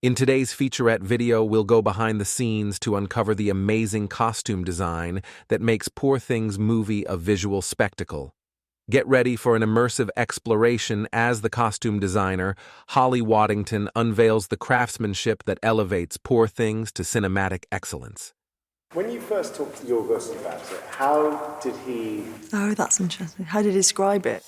In today's featurette video, we'll go behind the scenes to uncover the amazing costume design that makes Poor Things movie a visual spectacle. Get ready for an immersive exploration as the costume designer, Holly Waddington, unveils the craftsmanship that elevates Poor Things to cinematic excellence. When you first talked to Yorgos about it, how did he... Oh, that's interesting. How did he describe it?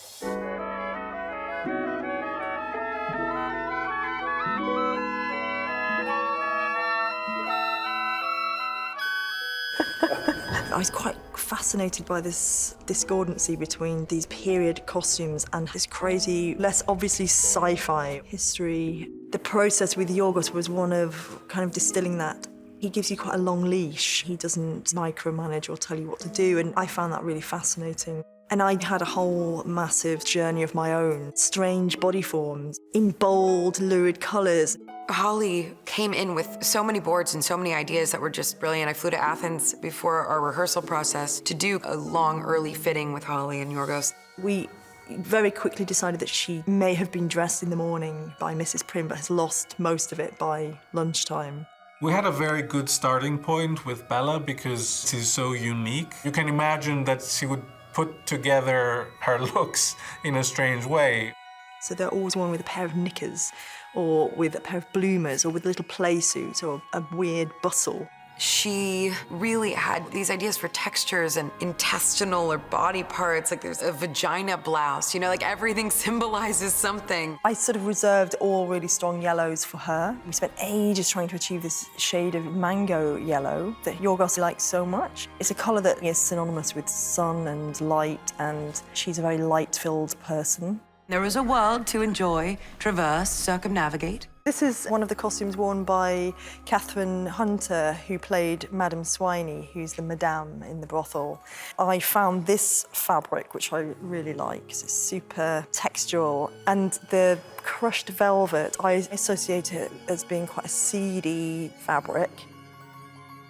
I was quite fascinated by this discordancy between these period costumes and this crazy, less obviously sci-fi history. The process with Yorgos was one of kind of distilling that. He gives you quite a long leash. He doesn't micromanage or tell you what to do, and I found that really fascinating. And I had a whole massive journey of my own, strange body forms, in bold, lurid colours. Holly came in with so many boards and so many ideas that were just brilliant. I flew to Athens before our rehearsal process to do a long, early fitting with Holly and Yorgos. We very quickly decided that she may have been dressed in the morning by Mrs. Prim, but has lost most of it by lunchtime. We had a very good starting point with Bella because she's so unique. You can imagine that she would put together her looks in a strange way. So they're always one with a pair of knickers, or with a pair of bloomers, or with a little play suit, or a weird bustle. She really had these ideas for textures and intestinal or body parts, like there's a vagina blouse, you know, like everything symbolizes something. I sort of reserved all really strong yellows for her. We spent ages trying to achieve this shade of mango yellow that Yorgos likes so much. It's a colour that is synonymous with sun and light, and she's a very light-filled person. There is a world to enjoy, traverse, circumnavigate. This is one of the costumes worn by Catherine Hunter, who played Madame Swiney, who's the madame in the brothel. I found this fabric, which I really like, 'cause it's super textural, and the crushed velvet, I associate it as being quite a seedy fabric.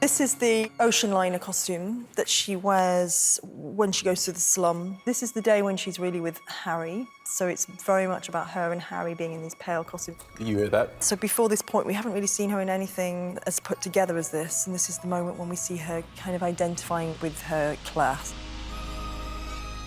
This is the ocean liner costume that she wears when she goes to the slum. This is the day when she's really with Harry, so it's very much about her and Harry being in these pale costumes. You hear that? So before this point, we haven't really seen her in anything as put together as this, and this is the moment when we see her kind of identifying with her class.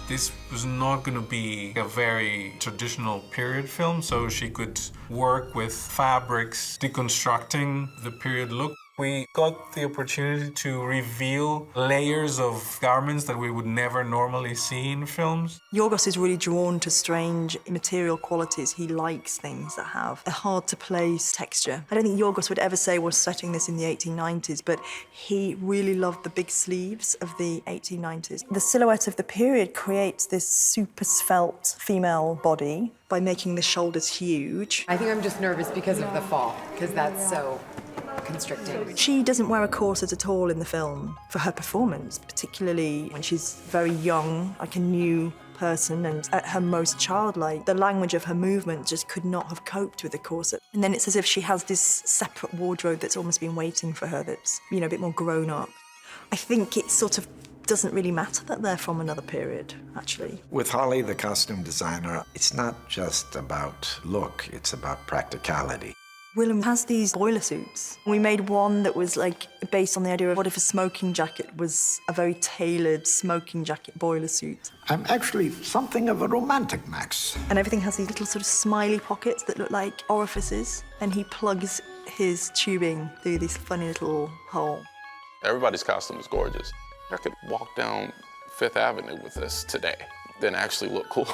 This was not going to be a very traditional period film, so she could work with fabrics, deconstructing the period look. We got the opportunity to reveal layers of garments that we would never normally see in films. Yorgos is really drawn to strange material qualities. He likes things that have a hard-to-place texture. I don't think Yorgos would ever say we're setting this in the 1890s, but he really loved the big sleeves of the 1890s. The silhouette of the period creates this super svelte female body by making the shoulders huge. I think I'm just nervous because of the fall, because that's so constricting. She doesn't wear a corset at all in the film for her performance, particularly when she's very young, like a new person, and at her most childlike. The language of her movement just could not have coped with the corset. And then it's as if she has this separate wardrobe that's almost been waiting for her, that's, you know, a bit more grown up. I think it sort of doesn't really matter that they're from another period, actually. With Holly, the costume designer, it's not just about look, it's about practicality. Willem has these boiler suits. We made one that was like based on the idea of what if a smoking jacket was a very tailored smoking jacket boiler suit. I'm actually something of a romantic, Max. And everything has these little sort of smiley pockets that look like orifices, and he plugs his tubing through this funny little hole. Everybody's costume is gorgeous. I could walk down Fifth Avenue with this today. Then actually look cool.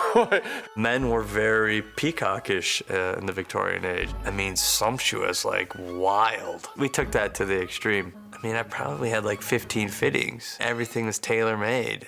Men were very peacockish in the Victorian age. I mean, sumptuous, like wild. We took that to the extreme. I mean, I probably had like 15 fittings. Everything was tailor-made.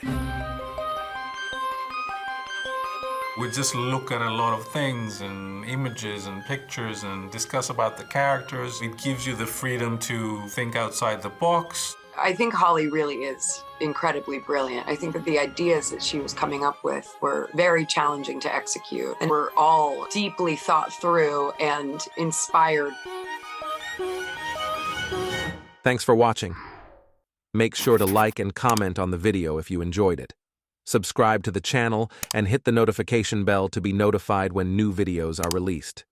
We just look at a lot of things and images and pictures and discuss about the characters. It gives you the freedom to think outside the box. I think Holly really is incredibly brilliant. I think that the ideas that she was coming up with were very challenging to execute, and were all deeply thought through and inspired. Thanks for watching. Make sure to like and comment on the video if you enjoyed it. Subscribe to the channel and hit the notification bell to be notified when new videos are released.